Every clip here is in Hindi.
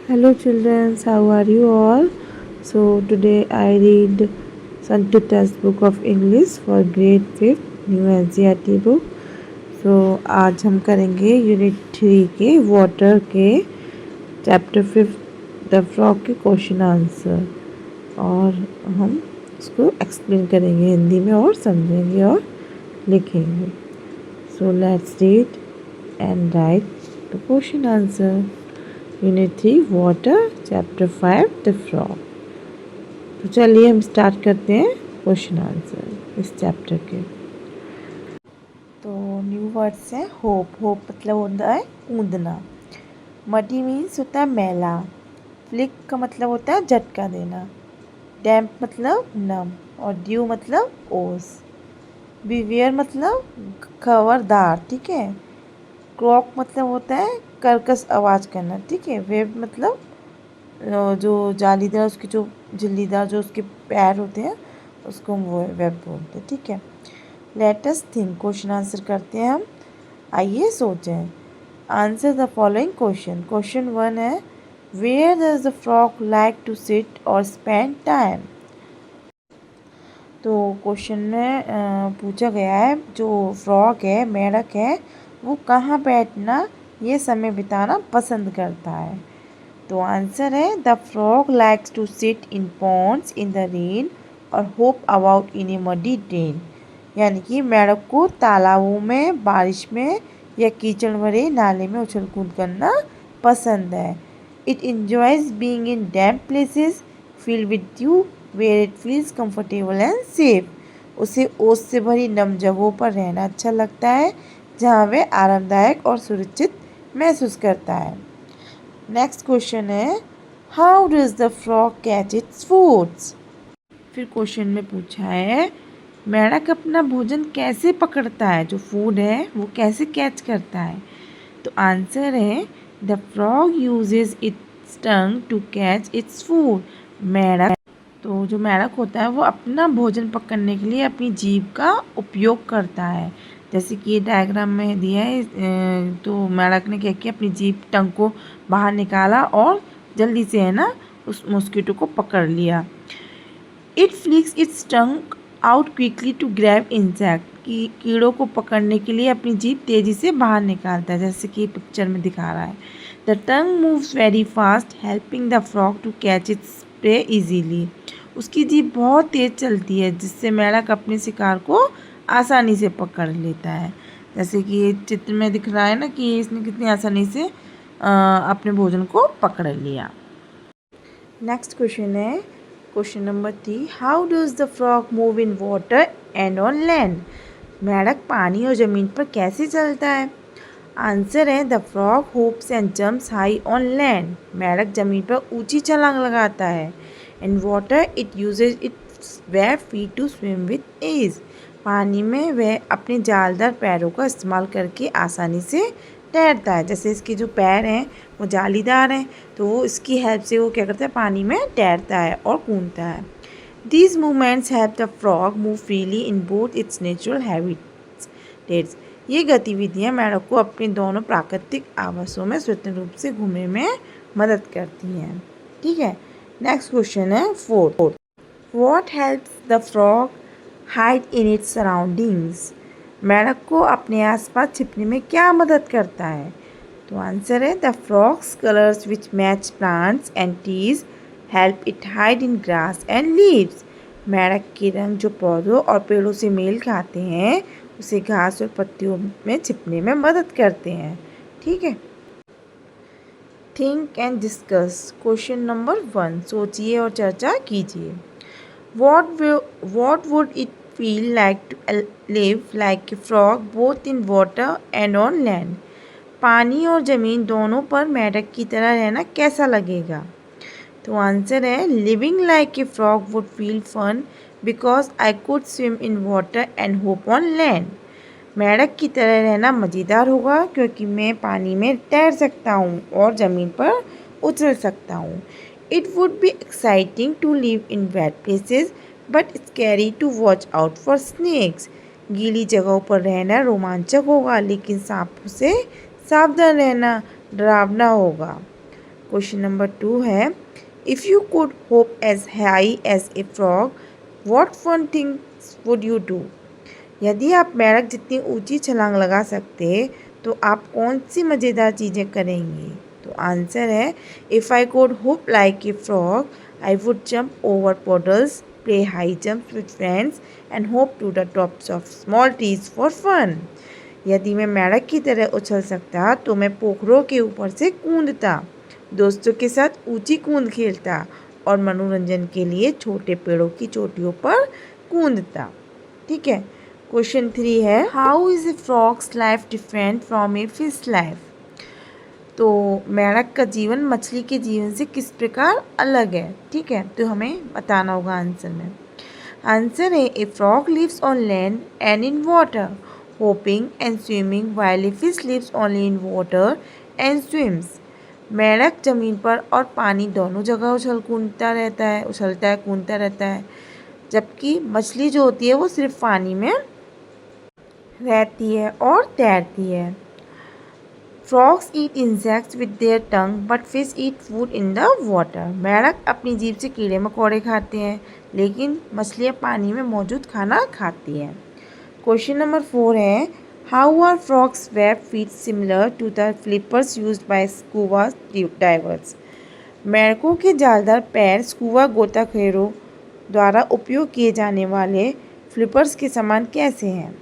Hello children, how are you all? So today I read Santu textbook of English for grade 5th new NCERT book. So आज हम करेंगे यूनिट 3 के वाटर के चैप्टर 5 द फ्रॉग के क्वेश्चन आंसर, और हम उसको एक्सप्लेन करेंगे हिंदी में और समझेंगे और लिखेंगे। So let's read and right the question answer. Unit 3 water, chapter 5 the frog. तो चलिए हम स्टार्ट करते हैं क्वेश्चन आंसर इस चैप्टर के। तो न्यू वर्ड्स हैं होप। होप मतलब होता है कूदना। मडी मीन्स होता है मैला। फ्लिक का मतलब होता है झटका देना। डैम्प मतलब नम। और ड्यू मतलब ओस। बिवेयर मतलब खबरदार, ठीक है। क्रॉक मतलब होता है कर्कश आवाज़ करना, ठीक है। वेब मतलब जो जालीदार, उसके जो झिल्लीदार जो उसके पैर होते हैं उसको हम वो वेब बोलते हैं, ठीक है। Let us think, question answer करते हैं हम। आइए सोचें। Answer the following question. Question 1 है, where does the frog like to sit और स्पेंड टाइम। तो क्वेश्चन में पूछा गया है जो फ्रॉग है, मेढक है, वो कहाँ बैठना ये समय बिताना पसंद करता है। तो आंसर है the frog likes to sit in ponds in the rain और hop about in a muddy drain. यानी कि मेढक को तालाबों में, बारिश में या कीचड़ भरे नाले में उछल कूद करना पसंद है। It enjoys being in damp places filled with dew where it feels comfortable and safe. उसे ओस से भरी नम जगहों पर रहना अच्छा लगता है जहाँ वह आरामदायक और सुरक्षित महसूस करता है। नेक्स्ट क्वेश्चन है, how does the frog catch its foods. फिर क्वेश्चन में पूछा है मेढक अपना भोजन कैसे पकड़ता है, जो फूड है वो कैसे कैच करता है। तो आंसर है the frog uses its tongue to catch its food. मेढक, तो जो मेढक होता है वो अपना भोजन पकड़ने के लिए अपनी जीभ का उपयोग करता है। जैसे कि ये डायग्राम में दिया है, तो मेढक ने क्या किया, अपनी जीभ टंग को बाहर निकाला और जल्दी से है ना उस मॉस्किटो को पकड़ लिया। It flicks its tongue out quickly to grab insect, कि कीड़ों को पकड़ने के लिए अपनी जीभ तेज़ी से बाहर निकालता है, जैसे कि पिक्चर में दिखा रहा है। The tongue moves very fast helping the frog to catch its prey easily. उसकी जीभ बहुत तेज़ चलती है जिससे मेढक अपने शिकार को आसानी से पकड़ लेता है। जैसे कि ये चित्र में दिख रहा है ना कि इसने कितनी आसानी से अपने भोजन को पकड़ लिया। नेक्स्ट क्वेश्चन है question number 3, how does the frog move in water and on land. मेढक पानी और ज़मीन पर कैसे चलता है। आंसर है the frog hops and jumps high on land. मेढक ज़मीन पर ऊंची छलांग लगाता है। In water it uses its web feet to swim with ease. पानी में वह अपने जालदार पैरों का इस्तेमाल करके आसानी से तैरता है। जैसे इसके जो पैर हैं वो जालीदार हैं, तो वो इसकी हेल्प से वो क्या करता है, पानी में तैरता है और कूदता है। These movements help the frog move freely in both its natural habitats. ये गतिविधियाँ मेढक को अपने दोनों प्राकृतिक आवासों में स्वतंत्र रूप से घूमने में मदद करती हैं, ठीक है। नेक्स्ट क्वेश्चन है 4, What helps the frog hide in its surroundings? मेढक को अपने आसपास छिपने में क्या मदद करता है। तो आंसर है the frogs colours which match plants and trees help it hide in grass and leaves. मेढक के रंग जो पौधों और पेड़ों से मेल खाते हैं उसे घास और पत्तियों में छिपने में मदद करते हैं, ठीक है। Think and discuss, question number 1, सोचिए और चर्चा कीजिए। What would it feel like to live like a frog both in water and on land? पानी और ज़मीन दोनों पर मेढक की तरह रहना कैसा लगेगा। तो आंसर है living like a frog would feel fun because I could swim in water and hop on land. मेढक की तरह रहना मज़ेदार होगा क्योंकि मैं पानी में तैर सकता हूँ और ज़मीन पर उछल सकता हूँ। It would be exciting to live in wet places but scary to watch out for snakes. गीली जगहों पर रहना रोमांचक होगा लेकिन सांपों से सावधान रहना डरावना होगा। क्वेश्चन नंबर 2 है, if you could hop as high as a frog what fun things would you do. यदि आप मेंढक जितनी ऊंची छलांग लगा सकते तो आप कौन सी मज़ेदार चीज़ें करेंगे। तो आंसर है, if I could hop like a frog I would jump over puddles, play high jump with friends and hop to the tops of small trees for fun. यदि मैं मेंढक की तरह उछल सकता तो मैं पोखरों के ऊपर से कूदता, दोस्तों के साथ ऊंची कूद खेलता और मनोरंजन के लिए छोटे पेड़ों की चोटियों पर कूदता। ठीक है। क्वेश्चन 3 है, how is A frogs life different from a fish life. तो मेंढक का जीवन मछली के जीवन से किस प्रकार अलग है। ठीक है, तो हमें बताना होगा आंसर में। आंसर है, a frog lives on land and in water hopping and swimming while a fish lives only in water and swims. मेंढक जमीन पर और पानी दोनों जगह उछलता है कूदता रहता है, जबकि मछली जो होती है वो सिर्फ पानी में रहती है और तैरती है। Frogs eat insects with their tongue but fish eat food in the water. मेंढक अपनी जीभ से कीड़े मकोड़े खाते हैं, लेकिन मछलियाँ पानी में मौजूद खाना खाती हैं। क्वेश्चन नंबर 4 है, how are frogs web feet similar to the flippers used by scuba divers. मेंढकों के जालदार पैर स्कूबा गोताखोरों द्वारा उपयोग किए जाने वाले फ्लिपर्स के समान कैसे हैं।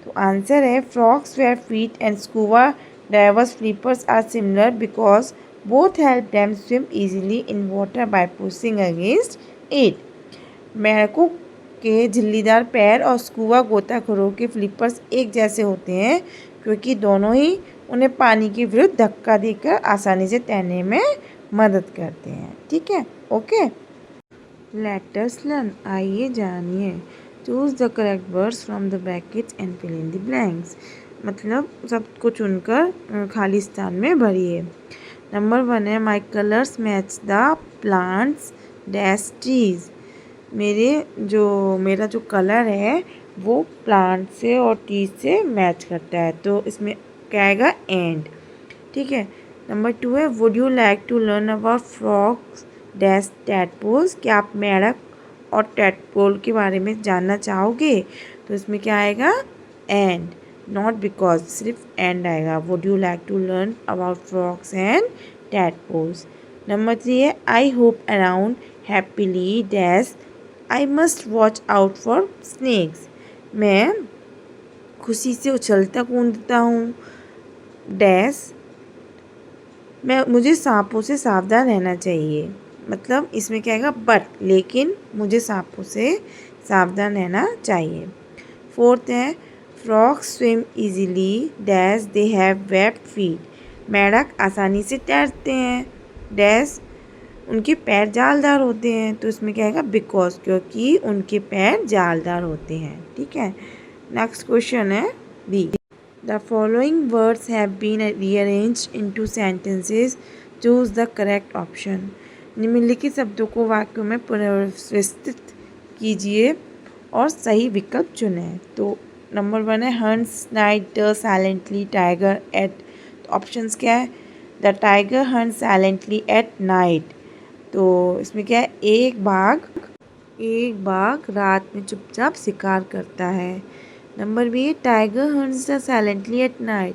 तो आंसर है, frogs where feet and scuba divers flippers are similar because both help them swim easily in water by pushing against it. मेंढकों के झिल्लीदार पैर और स्कूबा गोताखोरों के फ्लिपर्स एक जैसे होते हैं क्योंकि दोनों ही उन्हें पानी के विरुद्ध धक्का देकर आसानी से तैरने में मदद करते हैं। ठीक है, ओके। लेट अस लर्न, आइए जानिए। Choose the correct words from the brackets and fill in the blanks. मतलब सबको चुनकर खाली स्थान में भरिए। नंबर 1 है, my colours match the plants dash trees. मेरा जो कलर है वो प्लांट से और ट्रीज से मैच करता है, तो इसमें क्या आएगा, एंड। ठीक है। नंबर 2 है, would you like to learn about frogs dash tadpoles. क्या आप मेंढक और टैडपोल के बारे में जानना चाहोगे। तो इसमें क्या आएगा, एंड, नॉट बिकॉज, सिर्फ एंड आएगा। Would you like to learn about frogs and tadpoles. Number 3 है, I hope around happily dash I must watch out for snakes. मैं खुशी से उछलता कूदता हूँ डैश मुझे सांपों से सावधान रहना चाहिए। मतलब इसमें क्या आएगा, बट, लेकिन मुझे सांपों से सावधान रहना चाहिए। 4th है, frogs swim easily dash they have web feet. मेंढक आसानी से तैरते हैं डैश उनके पैर जालदार होते हैं। तो इसमें क्या आएगा, बिकॉज, क्योंकि उनके पैर जालदार होते हैं। ठीक है। नेक्स्ट क्वेश्चन है B, the following words have been rearranged into sentences, choose the correct option. निम्नलिखित शब्दों को वाक्यों में पुनर्व्यवस्थित कीजिए और सही विकल्प चुनें। तो नंबर 1 है, hunts night silently tiger at. Options क्या है, the tiger hunt silently at night. तो इसमें क्या है, एक बाघ रात में चुपचाप शिकार करता है। Number B, tiger hunts silently at night.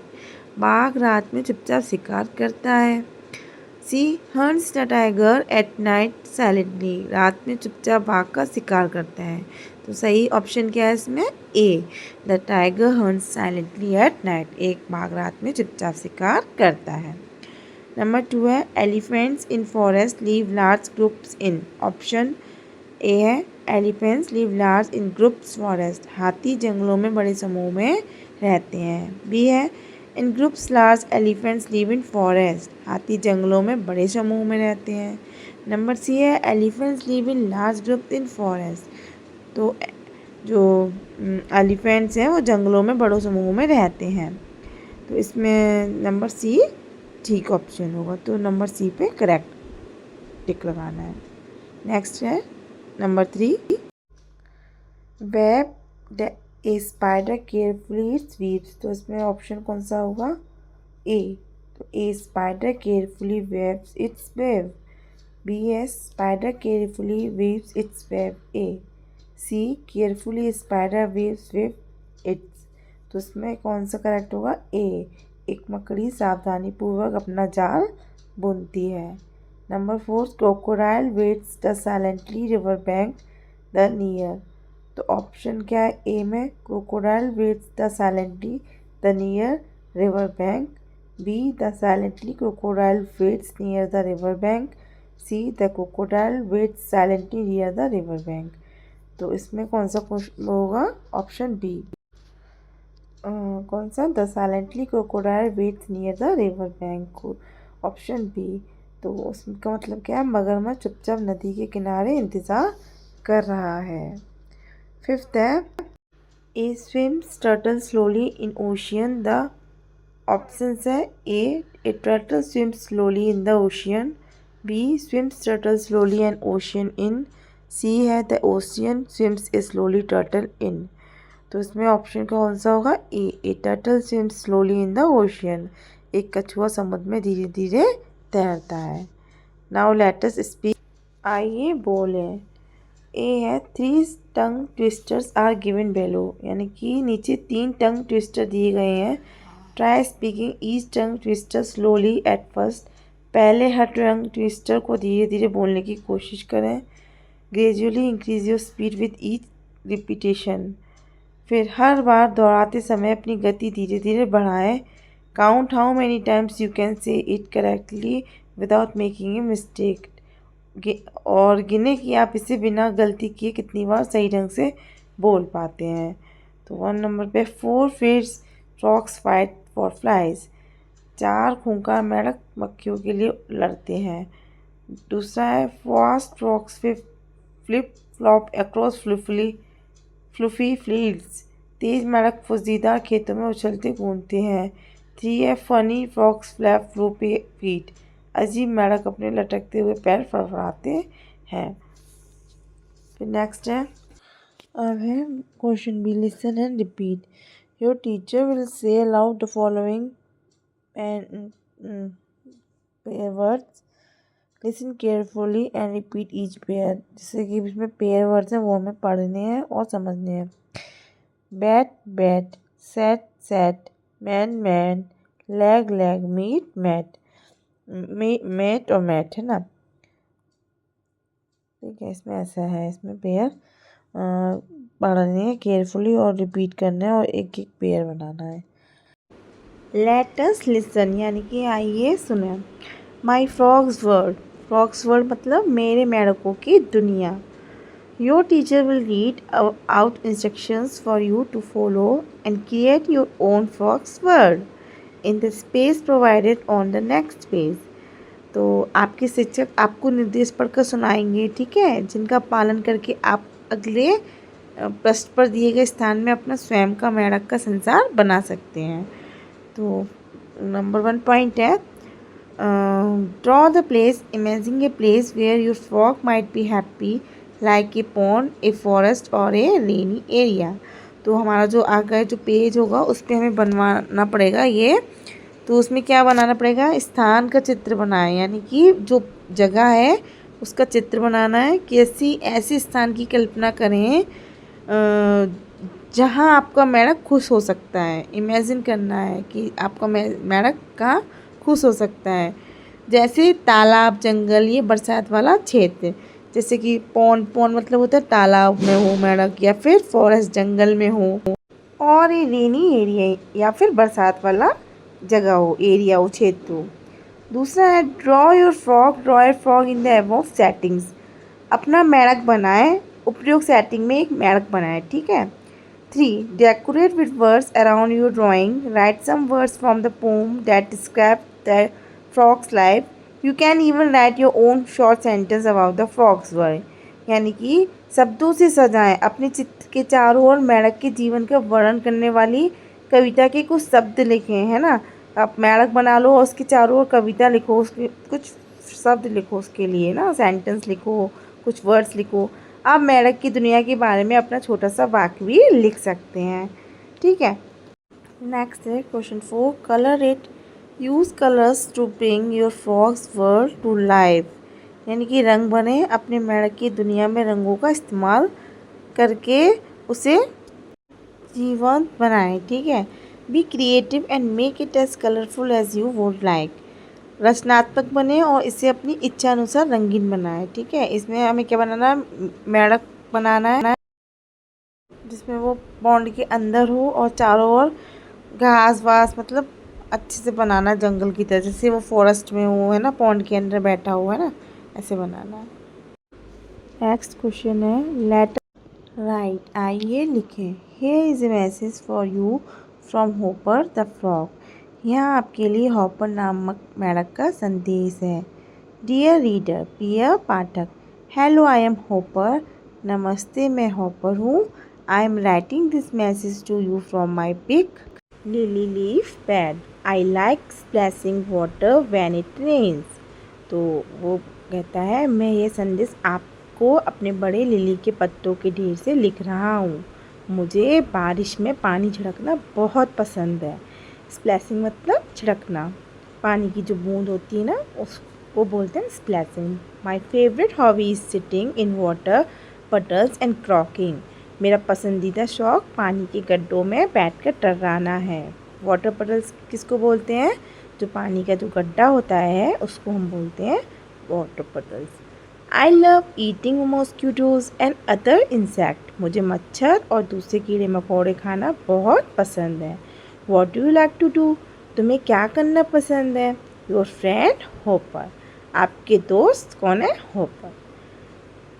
बाघ रात में चुपचाप शिकार करता है। C, hunts the tiger at night silently. रात में चुपचाप बाघ का शिकार करता है। तो सही ऑप्शन क्या है इसमें, A, the tiger hunts silently at night. एक बाघ रात में चुपचाप शिकार करता है। नंबर 2 है, elephants in forest live large groups in. Option A है, elephants live large in groups forest. हाथी जंगलों में बड़े समूह में रहते हैं। बी है, in groups large elephants live in forest. हाथी जंगलों में बड़े समूह में रहते हैं। नंबर सी है, elephants live in large group in forest. तो जो एलिफेंट्स हैं वो जंगलों में बड़ों समूह में रहते हैं। तो इसमें नंबर सी ठीक ऑप्शन होगा। तो नंबर सी पे करेक्ट टिक लगाना है। नेक्स्ट है नंबर 3, वेब ए स्पाइडर केयरफुली स्वीप्स। तो इसमें ऑप्शन कौन सा होगा, ए। A spider carefully weaves its web. B. A spider carefully weaves its web. A. C. Carefully a spider weaves its. तो इसमें कौन सा करेक्ट होगा? ए, एक मकड़ी सावधानी पूर्वक अपना जाल बुनती है। Number 4, crocodile waits the silently river bank the near. तो ऑप्शन क्या है ए में? Crocodile waits the silently the near river bank. B, the silently crocodile waits near the river bank. C, the crocodile waits silently near the river bank. तो इसमें कौन सा क्वेश्चन होगा? Option B. कौन सा? The silently crocodile waits near the river bank, option B. तो उसका मतलब क्या है? मगरमच्छ चुपचाप नदी के किनारे इंतज़ार कर रहा है। फिफ्थ है, A swims turtle slowly in ocean. The options है A turtle swims slowly in the ocean. B, swims turtle slowly an ocean in. C है the ocean swims a slowly turtle in. तो इसमें ऑप्शन कौन सा होगा? A turtle swims slowly in the ocean. एक कछुआ समुद्र में धीरे धीरे तैरता है। Now let us speak. आइए बोले। ए है 3 टंग ट्विस्टर्स आर गिवन बेलो, यानी कि नीचे 3 टंग ट्विस्टर दिए गए हैं। Try speaking each tongue twister slowly at first. पहले हर टंग ट्विस्टर को धीरे धीरे बोलने की कोशिश करें। Gradually increase your speed with each repetition. फिर हर बार दोहराते समय अपनी गति धीरे धीरे बढ़ाएं। Count how many times you can say it correctly without making a mistake. और गिने कि आप इसे बिना गलती किए कितनी बार सही ढंग से बोल पाते हैं। तो 1 नंबर पे 4 fish frogs fight for flies. 4 खूंखार मेंढक मक्खियों के लिए लड़ते हैं। दूसरा है fast frogs flip flop across fluffy fields. तेज मेंढक फुजीदार खेतों में उछलते कूदते हैं। 3 है funny frogs flap floppy feet. अजीब मेंढक अपने लटकते हुए पैर फड़फड़ाते हैं। फिर नेक्स्ट है, अब है question B, listen and repeat. Your teacher will say aloud the following pair words. Listen carefully and repeat each pair. जैसे कि इसमें पेयर वर्ड्स हैं वो हमें पढ़ने हैं और समझने हैं। Bat bat, set set, man man, leg leg, meet mat. Met और मैट है ना, ठीक है। इसमें ऐसा है, इसमें पेयर पढ़ने हैं केयरफुली और रिपीट करना है और एक एक पेयर बनाना है। लेट अस लिसन, यानी कि आइए सुने। My frogs world. Frogs world मतलब मेरे मेंढकों की दुनिया। Your teacher will read out instructions for you to follow and create your own frogs world in the space provided on the next page. तो आपके शिक्षक आपको निर्देश पढ़कर सुनाएंगे, ठीक है, जिनका पालन करके आप अगले पृष्ठ पर दिए गए स्थान में अपना स्वयं का मेंढक का संसार बना सकते हैं। तो नंबर 1 पॉइंट है, draw the place, imagine a place where your frog might be happy like a pond, a forest और ए रेनी एरिया। तो हमारा जो आगे जो पेज होगा उस पर हमें बनवाना पड़ेगा ये। तो उसमें क्या बनाना पड़ेगा? स्थान का चित्र बनाएं, यानी कि जो जगह है उसका चित्र बनाना है कि ऐसी स्थान की कल्पना करें जहां आपका मेंढक खुश हो सकता है। इमेजिन करना है कि आपका मेंढक कहाँ खुश हो सकता है। जैसे तालाब, जंगल, ये बरसात वाला क्षेत्र। जैसे कि पॉन्ड मतलब होता है तालाब में हो मेंढक, या फिर फॉरेस्ट जंगल में हो, और ये रेनी एरिया या फिर बरसात वाला जगह हो, एरिया हो, क्षेत्र हो। दूसरा है draw your frog in the above settings. अपना मेंढक बनाएं, उपयुक्त सेटिंग में एक मेंढक बनाएं, ठीक है। 3 decorate with words around your drawing. Write some words from the poem that describe the frogs life. You can even write your own short sentence about the frogs world. यानी कि शब्दों से सजाएं, अपने चित्र के चारों ओर मेंढक के जीवन का वर्णन करने वाली कविता के कुछ शब्द लिखें, है ना। आप मेंढक बना लो और उसके चारों ओर कविता लिखो, उसके कुछ शब्द लिखो, उसके लिए ना सेंटेंस लिखो, कुछ वर्ड्स लिखो। आप मेंढक की दुनिया के बारे में अपना छोटा सा वाक्य भी लिख सकते हैं, ठीक है। नेक्स्ट है question 4, colour it use colours to bring your frogs world to life, यानी कि रंग बने अपने मेढक की दुनिया में रंगों का इस्तेमाल करके उसे जीवंत बनाएं। ठीक है। Be creative and make it as colourful as you would like, रचनात्मक बने और इसे अपनी इच्छा अनुसार रंगीन बनाएं। ठीक है। इसमें हमें क्या बनाना है, मेढक बनाना है जिसमें वो पॉन्ड के अंदर हो और चारों ओर घास वास, मतलब अच्छे से बनाना है जंगल की तरह, जैसे वो फॉरेस्ट में वो है ना, पॉन्ड के अंदर बैठा हुआ है ना, ऐसे बनाना है। नेक्स्ट क्वेश्चन है लेटर राइट, आइए लिखें। Here is a message for you from hopper the frog, यहाँ आपके लिए हॉपर नामक मेढक का संदेश है। डियर रीडर, प्रिय पाठक, हेलो आई एम होपर, नमस्ते मैं हॉपर हूँ। I am writing this message to you from my big lily leaf bed, I like splashing water when it rains. तो वो कहता है मैं ये संदेश आपको अपने बड़े लिली के पत्तों के ढेर से लिख रहा हूँ। मुझे बारिश में पानी छिड़कना बहुत पसंद है। स्प्लैशिंग मतलब छिड़कना, पानी की जो बूंद होती है ना उसको बोलते हैं splashing. My favourite hobby is sitting in water puddles and croaking, मेरा पसंदीदा शौक़ पानी के गड्ढों में बैठकर टर्राना है। वाटर पटल्स किसको बोलते हैं, जो पानी का जो गड्ढा होता है उसको हम बोलते हैं water puddles. I love eating mosquitoes and other insect, मुझे मच्छर और दूसरे कीड़े मकोड़े खाना बहुत पसंद है। What do you like to do, तुम्हें क्या करना पसंद है। योर फ्रेंड होपर, आपके दोस्त कौन है, Hopper.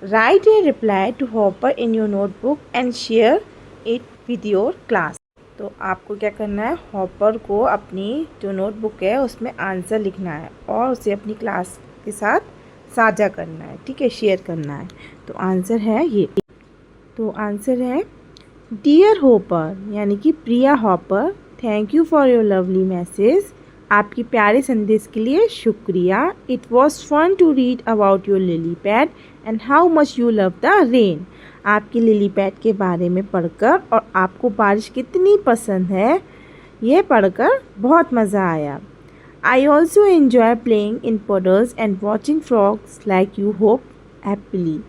Write a reply to Hopper in your notebook and share it with your class, तो आपको क्या करना है, हॉपर को अपनी जो नोटबुक है उसमें आंसर लिखना है और उसे अपनी क्लास के साथ साझा करना है। ठीक है, शेयर करना है। तो आंसर है ये, तो आंसर है डियर हॉपर, यानी कि प्रिया hopper, thank you for your lovely message, आपकी प्यारे संदेश के लिए शुक्रिया। It was fun to read about your lily pad and how much you love the rain, आपकी लिली पैड के बारे में पढ़कर और आपको बारिश कितनी पसंद है यह पढ़कर बहुत मज़ा आया। I also enjoy playing in puddles and watching frogs like you hope happily,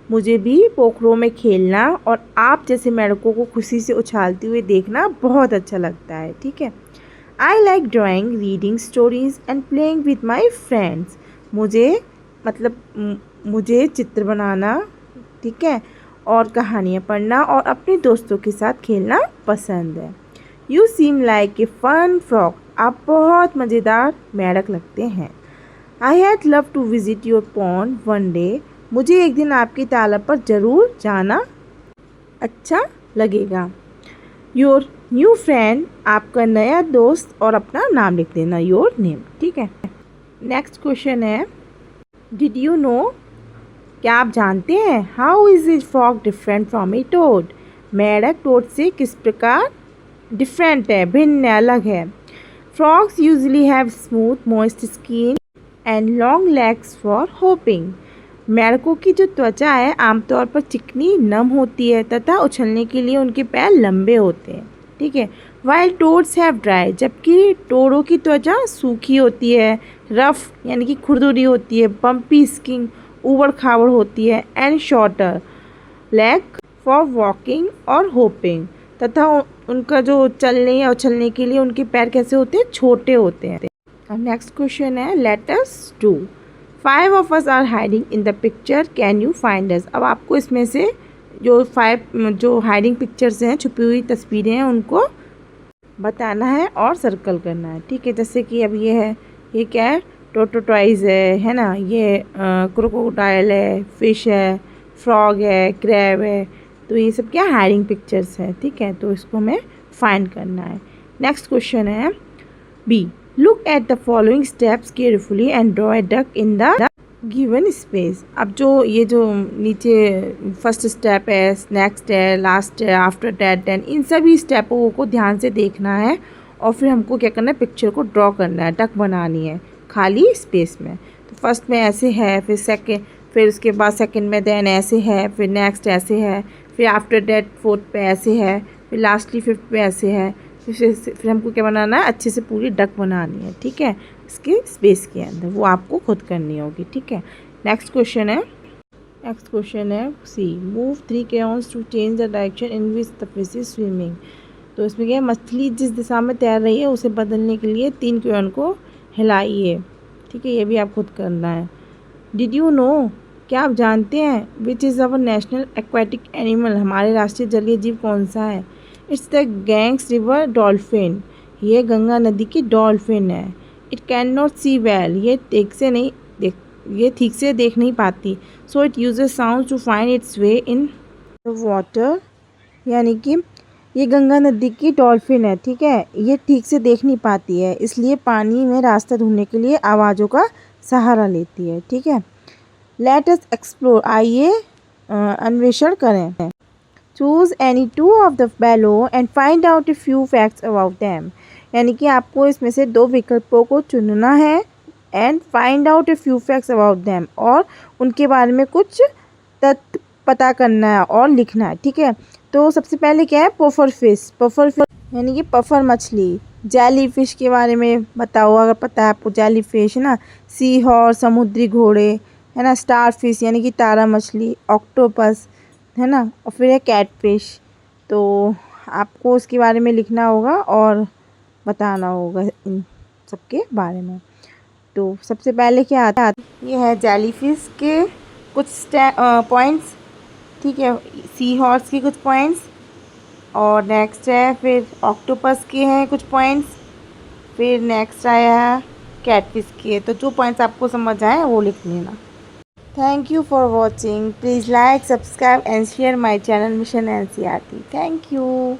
मुझे भी पोखरों में खेलना और आप जैसे मेढकों को खुशी से उछालते हुए देखना बहुत अच्छा लगता है। ठीक है। I like drawing, reading stories and playing with my friends, मुझे मतलब मुझे चित्र बनाना, ठीक है, और कहानियाँ पढ़ना और अपने दोस्तों के साथ खेलना पसंद है। You seem like a fun frog, आप बहुत मज़ेदार मेढक लगते हैं। I had love to visit your pond one day, मुझे एक दिन आपके तालाब पर ज़रूर जाना अच्छा लगेगा। योर न्यू फ्रेंड, आपका नया दोस्त, और अपना नाम लिख देना, योर नेम। ठीक है। नेक्स्ट क्वेश्चन है डिड यू नो, क्या आप जानते हैं, how is a frog different from a toad, मेढक टोड से किस प्रकार डिफरेंट है, भिन्न अलग है। Frogs usually have smooth moist skin and long legs for hopping, मेढकों की जो त्वचा है आमतौर पर चिकनी नम होती है तथा उछलने के लिए उनके पैर लंबे होते हैं। ठीक है। वाइल टोड्स हैव ड्राई, जबकि टोड़ों की त्वचा सूखी होती है, रफ यानी कि खुरदुरी होती है, बम्पी स्किन ऊबड़ खाबड़ होती है, and shorter leg for walking और होपिंग, तथा उनका जो चलने या उछलने के लिए उनके पैर कैसे होते हैं, छोटे होते हैं। अब नेक्स्ट क्वेश्चन है let us do, 5 of us are hiding in the picture, can you find us, अब आपको इसमें से जो 5 जो हाइडिंग पिक्चर्स हैं, छुपी हुई तस्वीरें हैं, उनको बताना है और सर्कल करना है। ठीक है। जैसे कि अब ये है, ये क्या है, टोटोटॉइज है ना, ये क्रोकोडाइल है, फिश है, फ्रॉग है, क्रैब है, तो ये सब क्या हाइडिंग पिक्चर्स है। ठीक है। तो इसको हमें फाइंड करना है। नेक्स्ट क्वेश्चन है B, look at the following steps carefully and draw a duck in the given space, अब जो ये जो नीचे फर्स्ट स्टेप है, नेक्स्ट है, लास्ट है, आफ्टर दैट, देन, इन सभी स्टेपों को ध्यान से देखना है और फिर हमको क्या करना है, पिक्चर को ड्रॉ करना है, डक बनानी है खाली स्पेस में। तो फर्स्ट में ऐसे है, फिर सेकेंड, फिर उसके बाद सेकेंड में देन ऐसे है, फिर नेक्स्ट ऐसे है, फिर आफ्टर दैट फोर्थ पे ऐसे है, फिर लास्टली फिफ्थ पे ऐसे है। फिर हमको क्या बनाना है, अच्छे से पूरी डक बनानी है, ठीक है, इसके स्पेस के अंदर, वो आपको खुद करनी होगी, ठीक है। नेक्स्ट क्वेश्चन है C, move 3 crayons to change the direction in which the fish is swimming. तो इसमें क्या है, मछली जिस दिशा में तैर रही है उसे बदलने के लिए 3 क्रेयॉन को हिलाइए, ठीक है, ये भी आप खुद करना है। डिड यू नो, क्या आप जानते हैं, which is our national aquatic animal, हमारे राष्ट्रीय जलीय जीव कौन सा है। It's the Ganges river dolphin, ये गंगा नदी की डॉल्फिन है। It can not see well, ये ठीक से देख नहीं पाती। So it uses sound to find its way in the water, यानी कि ये गंगा नदी की डॉल्फिन है, ठीक है, ये ठीक से देख नहीं पाती है, इसलिए पानी में रास्ता ढूंढने के लिए आवाज़ों का सहारा लेती है, ठीक है। लेट अस एक्सप्लोर, आइए अन्वेषण करें। Choose any 2 of the below and find out a few facts about them, यानी कि आपको इसमें से 2 विकल्पों को चुनना है and find out a few facts about them, और उनके बारे में कुछ तथ्य पता करना है और लिखना है, ठीक है। तो सबसे पहले क्या है, पफर फिश यानी कि पफर मछली। जेली फिश के बारे में बताओ अगर पता है आपको, जेली फिश है ना। सी हॉर्स, समुद्री घोड़े, है ना। स्टार फिश यानी कि तारा मछली। ऑक्टोपस, है ना। और फिर है कैट फिश। तो आपको उसके बारे में लिखना होगा और बताना होगा इन सबके बारे में। तो सबसे पहले क्या आता है, ये है जेली फिश के कुछ पॉइंट्स, ठीक है, सी हॉर्स के कुछ पॉइंट्स, और नेक्स्ट है फिर ऑक्टोपस के हैं कुछ पॉइंट्स, फिर नेक्स्ट आया है कैटफिश के। तो जो पॉइंट्स आपको समझ आए वो लिख लेना। Thank you for watching, please like, subscribe and share my channel mission NCERT। Thank you.